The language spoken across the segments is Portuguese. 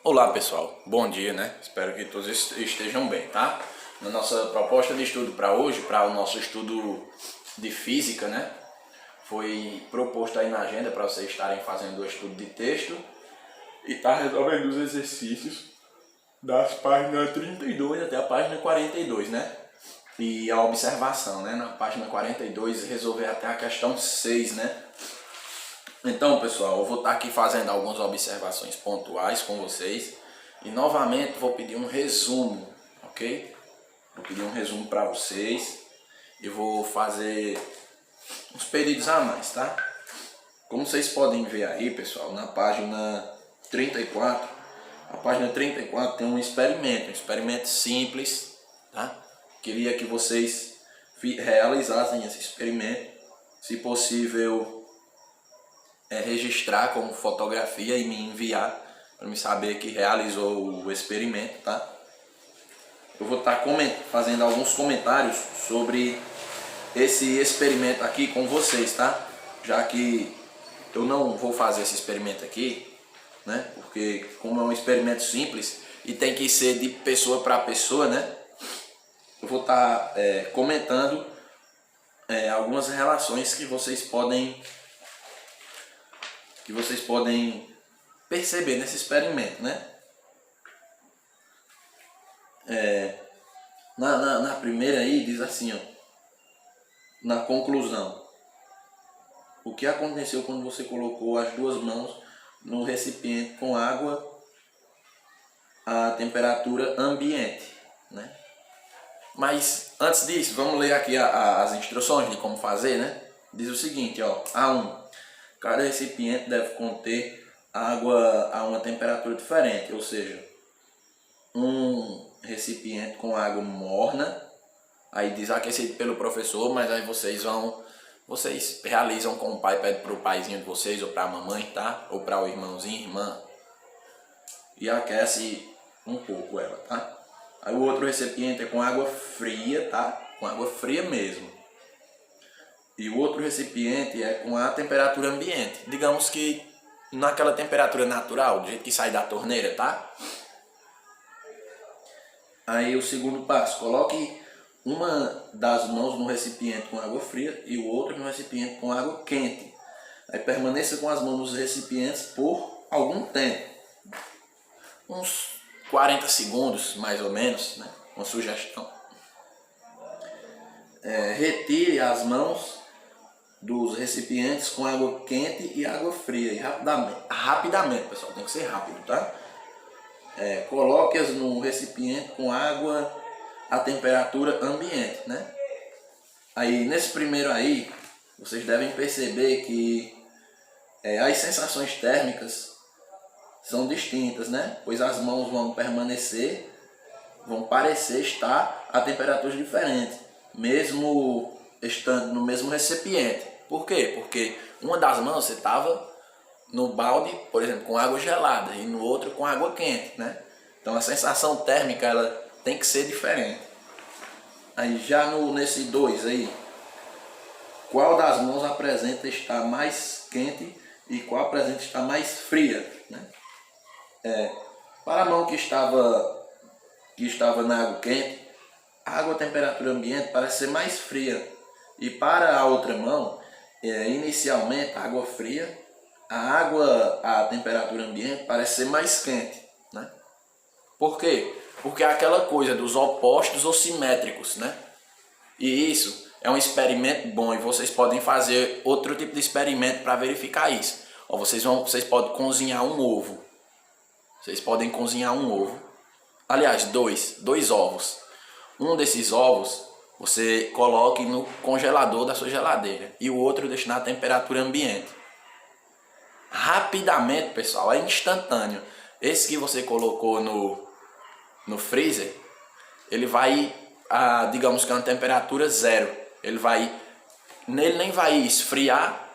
Olá pessoal, bom dia, né? Espero que todos estejam bem, tá? Na nossa proposta de estudo para hoje, para o nosso estudo de física, né? Foi proposto aí na agenda para vocês estarem fazendo o estudo de texto e tá resolvendo os exercícios das páginas 32 até a página 42, né? E a observação, né? Na página 42 resolver até a questão 6, né? Então, pessoal, eu vou estar aqui fazendo algumas observações pontuais com vocês e novamente vou pedir um resumo, ok? Vou pedir um resumo para vocês e vou fazer uns pedidos a mais, tá? Como vocês podem ver aí, pessoal, na página 34, a página 34 tem um experimento simples, tá? Queria que vocês realizassem esse experimento, se possível registrar como fotografia e me enviar para me saber que realizou o experimento, tá? Eu vou estar fazendo alguns comentários sobre esse experimento aqui com vocês, tá? Já que eu não vou fazer esse experimento aqui, né? Porque como é um experimento simples e tem que ser de pessoa para pessoa, né? Eu vou estar comentando algumas relações que vocês podem perceber nesse experimento, né? Na primeira aí diz assim, ó, na conclusão: o que aconteceu quando você colocou as duas mãos no recipiente com água a temperatura ambiente, né? Mas antes disso, vamos ler aqui as instruções de como fazer, né? Diz o seguinte, ó, A1: cada recipiente deve conter água a uma temperatura diferente, ou seja, um recipiente com água morna, aí diz aquecido pelo professor, mas aí vocês realizam com o pai, pede para o paizinho de vocês, ou para a mamãe, tá? Ou para o irmãozinho, irmã, e aquece um pouco ela, tá? Aí o outro recipiente é com água fria, tá? Com água fria mesmo. E o outro recipiente é com a temperatura ambiente. Digamos que naquela temperatura natural, do jeito que sai da torneira, tá? Aí o segundo passo, coloque uma das mãos no recipiente com água fria e o outro no recipiente com água quente. Aí permaneça com as mãos nos recipientes por algum tempo. Uns 40 segundos, mais ou menos, né? Uma sugestão. Retire as mãos dos recipientes com água quente e água fria, e rapidamente, pessoal, tem que ser rápido, tá? Coloque-as no recipiente com água a temperatura ambiente, né? Aí, nesse primeiro aí, vocês devem perceber que as sensações térmicas são distintas, né? Pois as mãos vão parecer estar a temperaturas diferentes, mesmo estando no mesmo recipiente. Por quê? Porque uma das mãos você estava no balde, por exemplo, com água gelada e no outro com água quente, né? Então a sensação térmica ela tem que ser diferente. Aí já nesse 2 aí, qual das mãos apresenta estar mais quente e qual apresenta estar mais fria, né? Para a mão que estava na água quente, a água a temperatura ambiente parece ser mais fria. E para a outra mão, inicialmente a água fria, a água a temperatura ambiente parece ser mais quente, né? Por quê? Porque é aquela coisa dos opostos ou simétricos, né? E isso é um experimento bom e vocês podem fazer outro tipo de experimento para verificar isso. Ó, vocês podem cozinhar um ovo. Aliás, dois ovos. Um desses ovos você coloque no congelador da sua geladeira e o outro deixe na temperatura ambiente. Rapidamente, pessoal, é instantâneo. Esse que você colocou no freezer, ele vai, digamos que é uma temperatura zero. Ele nem vai esfriar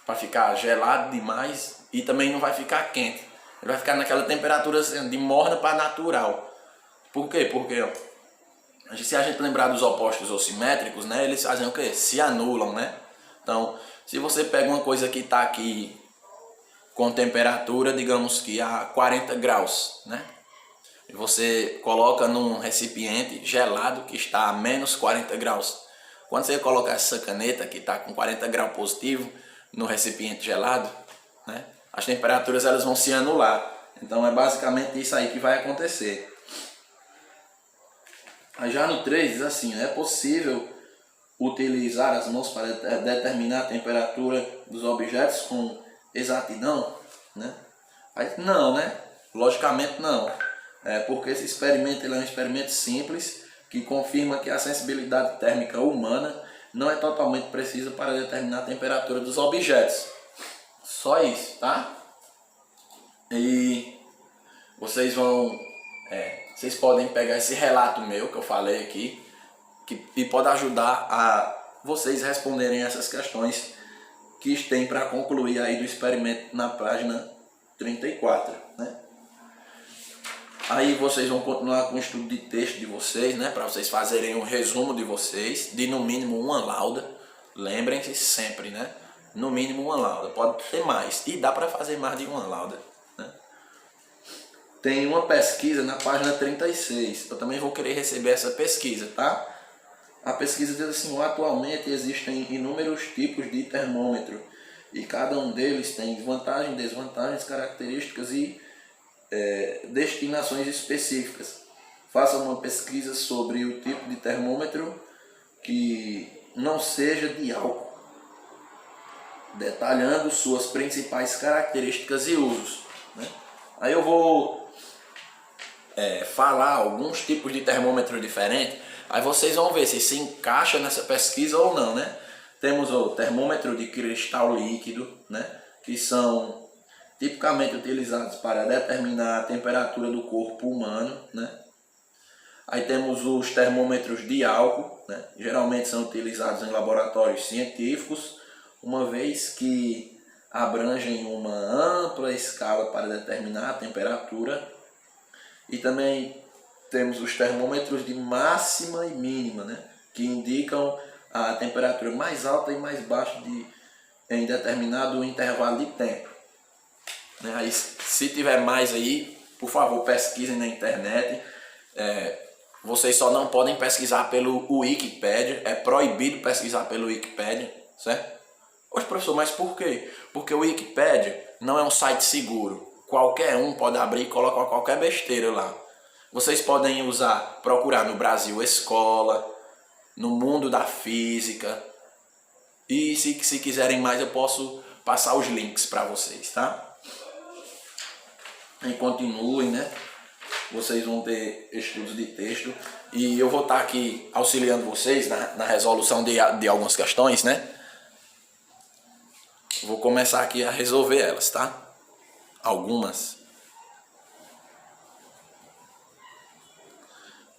para ficar gelado demais e também não vai ficar quente. Ele vai ficar naquela temperatura de morna para natural. Por quê? Porque se a gente lembrar dos opostos ou simétricos, né, eles fazem o quê? Se anulam, né? Então, se você pega uma coisa que está aqui com temperatura, digamos que a 40 graus, né? E você coloca num recipiente gelado que está a menos 40 graus. Quando você colocar essa caneta que está com 40 graus positivo no recipiente gelado, né, as temperaturas elas vão se anular. Então é basicamente isso aí que vai acontecer. Aí já no 3 diz assim, é possível utilizar as mãos para determinar a temperatura dos objetos com exatidão, né? Aí, não, né? Logicamente não. Porque esse experimento ele é um experimento simples que confirma que a sensibilidade térmica humana não é totalmente precisa para determinar a temperatura dos objetos. Só isso, tá? E vocês vocês podem pegar esse relato meu que eu falei aqui e pode ajudar a vocês responderem essas questões que tem para concluir aí do experimento na página 34, né? Aí vocês vão continuar com o estudo de texto de vocês, né? Para vocês fazerem um resumo de vocês, de no mínimo uma lauda. Lembrem-se sempre, né? No mínimo uma lauda, pode ter mais. E dá para fazer mais de uma lauda, né? Tem uma pesquisa na página 36. Eu também vou querer receber essa pesquisa, tá? A pesquisa diz assim, atualmente existem inúmeros tipos de termômetro. E cada um deles tem vantagens, desvantagens, características e destinações específicas. Faça uma pesquisa sobre o tipo de termômetro que não seja de álcool, detalhando suas principais características e usos, né? Aí eu vou falar alguns tipos de termômetro diferentes, aí vocês vão ver se encaixa nessa pesquisa ou não, né? Temos o termômetro de cristal líquido, né? Que são tipicamente utilizados para determinar a temperatura do corpo humano, né? Aí temos os termômetros de álcool, né? Geralmente são utilizados em laboratórios científicos, uma vez que abrangem uma ampla escala para determinar a temperatura. E também temos os termômetros de máxima e mínima, né? Que indicam a temperatura mais alta e mais baixa em determinado intervalo de tempo. Aí, se tiver mais aí, por favor, pesquisem na internet. Vocês só não podem pesquisar pelo Wikipedia, é proibido pesquisar pelo Wikipedia, certo? Poxa, professor, mas por quê? Porque o Wikipedia não é um site seguro. Qualquer um pode abrir e colocar qualquer besteira lá. Vocês podem procurar no Brasil Escola, no Mundo da Física. E se quiserem mais, eu posso passar os links para vocês, tá? E continuem, né? Vocês vão ter estudos de texto e eu vou estar aqui auxiliando vocês na resolução de algumas questões, né? Vou começar aqui a resolver elas, tá? Algumas.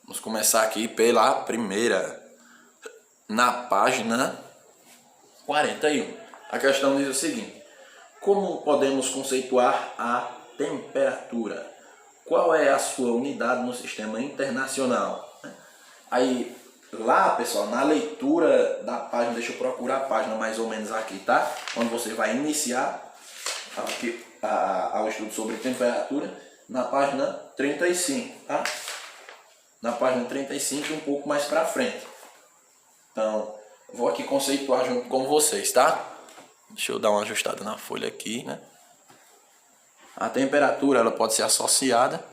Vamos começar aqui pela primeira, na página 41. A questão diz o seguinte: como podemos conceituar a temperatura? Qual é a sua unidade no sistema internacional? Aí, lá, pessoal, na leitura da página, deixa eu procurar a página mais ou menos aqui, tá? Onde você vai iniciar ao estudo sobre temperatura, na página 35, tá? Na página 35 e um pouco mais para frente. Então, vou aqui conceituar junto com vocês, tá? Deixa eu dar uma ajustada na folha aqui, né? A temperatura ela pode ser associada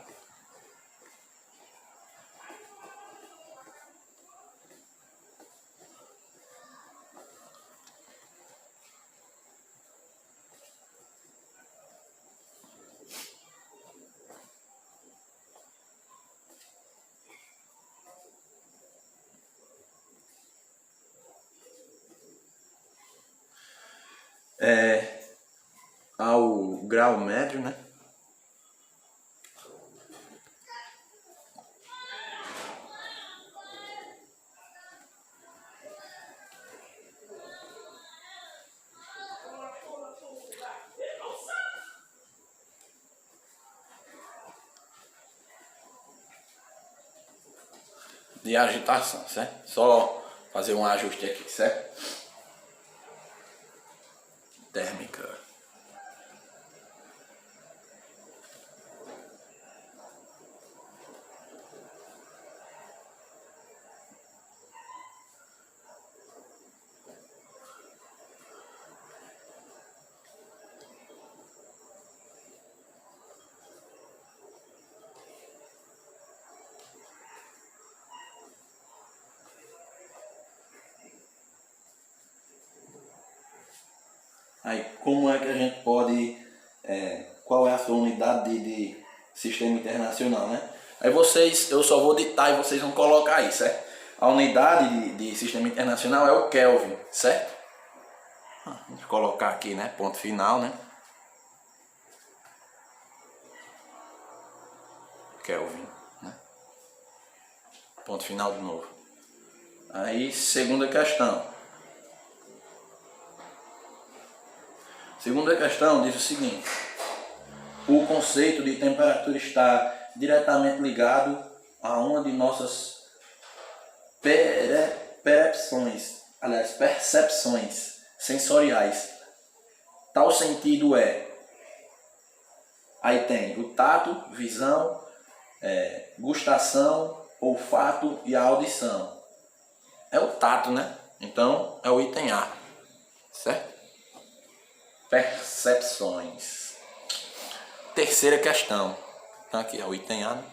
ao grau médio, né? De agitação, certo? Só fazer um ajuste aqui, certo? Térmica. Aí, como é que a gente pode... qual é a sua unidade de sistema internacional, né? Aí eu só vou ditar e vocês vão colocar aí, certo? A unidade de sistema internacional é o Kelvin, certo? Vou colocar aqui, né? Ponto final, né? Kelvin, né? Ponto final de novo. Aí, segunda questão. Segunda questão diz o seguinte: o conceito de temperatura está diretamente ligado a uma de nossas percepções sensoriais. Tal sentido é, aí tem o tato, visão, gustação, olfato e a audição. É o tato, né? Então é o item A, certo? Percepções. Terceira questão. Então aqui é o item A, né?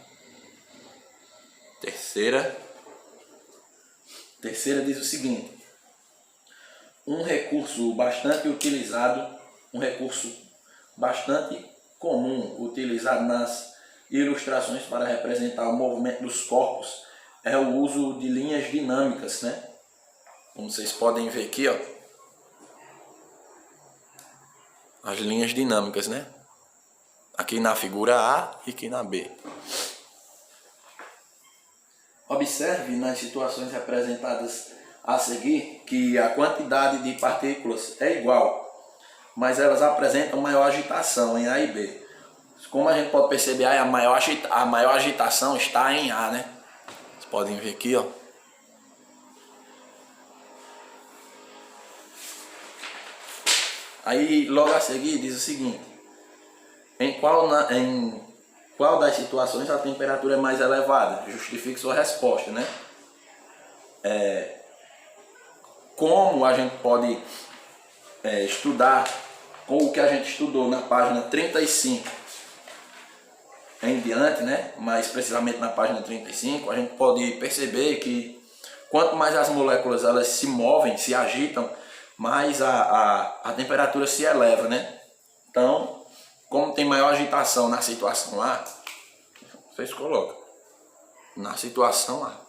Terceira diz o seguinte: um recurso bastante comum utilizado nas ilustrações para representar o movimento dos corpos é o uso de linhas dinâmicas, né? Como vocês podem ver aqui, ó, as linhas dinâmicas, né? Aqui na figura A e aqui na B. Observe nas situações representadas a seguir que a quantidade de partículas é igual, mas elas apresentam maior agitação em A e B. Como a gente pode perceber, a maior agitação está em A, né? Vocês podem ver aqui, ó. Aí logo a seguir diz o seguinte: em qual das situações a temperatura é mais elevada? Justifique sua resposta, né? Como a gente pode estudar com o que a gente estudou na página 35 em diante, né? Mais precisamente na página 35, a gente pode perceber que quanto mais as moléculas elas se movem, se agitam, mais a temperatura se eleva, né? Então, como tem maior agitação na situação A, vocês colocam na situação A.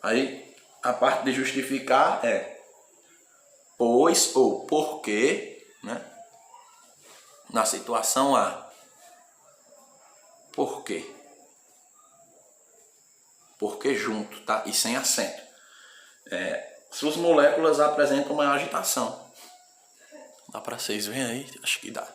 Aí a parte de justificar é pois ou porque, né? Na situação A. Por quê? Porque junto, tá? E sem acento. Suas moléculas apresentam maior agitação. Dá para vocês verem aí? Acho que dá.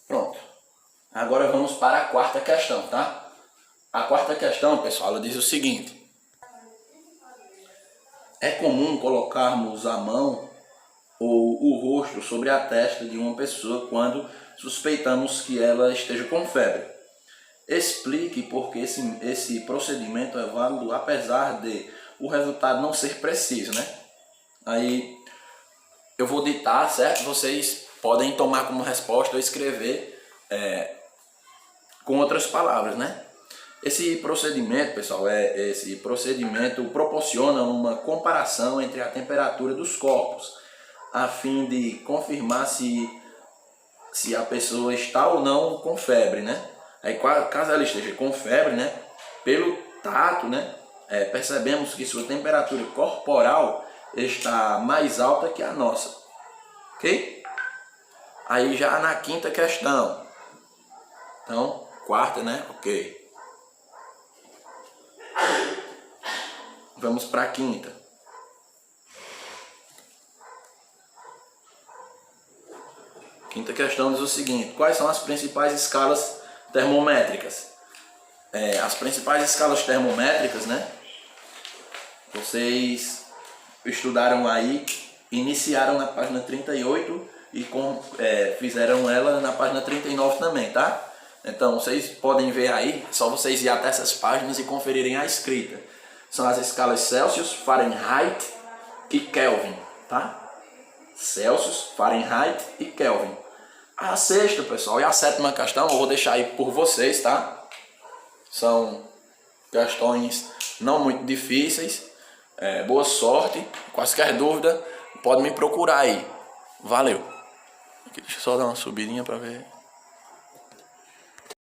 Pronto. Agora vamos para a quarta questão, tá? A quarta questão, pessoal, ela diz o seguinte: é comum colocarmos a mão ou o rosto sobre a testa de uma pessoa quando suspeitamos que ela esteja com febre. Explique por que esse procedimento é válido apesar de o resultado não ser preciso, né? Aí eu vou ditar, certo? Vocês podem tomar como resposta ou escrever com outras palavras, né? Esse procedimento, pessoal, esse procedimento proporciona uma comparação entre a temperatura dos corpos, a fim de confirmar se a pessoa está ou não com febre, né? Aí, caso ela esteja com febre, né? Pelo tato, né? Percebemos que sua temperatura corporal está mais alta que a nossa, ok? Aí já na quinta questão, então, quarta, né? Ok. Vamos para a quinta. Quinta questão diz o seguinte: quais são as principais escalas termométricas? As principais escalas termométricas, né? Vocês estudaram aí, iniciaram na página 38 e fizeram ela na página 39 também, tá? Então vocês podem ver aí, só vocês ir até essas páginas e conferirem a escrita. São as escalas Celsius, Fahrenheit e Kelvin, tá? Celsius, Fahrenheit e Kelvin. A sexta, pessoal, e a sétima questão eu vou deixar aí por vocês, tá? São questões não muito difíceis. Boa sorte. Quaisquer dúvida, pode me procurar aí. Valeu. Aqui, deixa eu só dar uma subidinha para ver.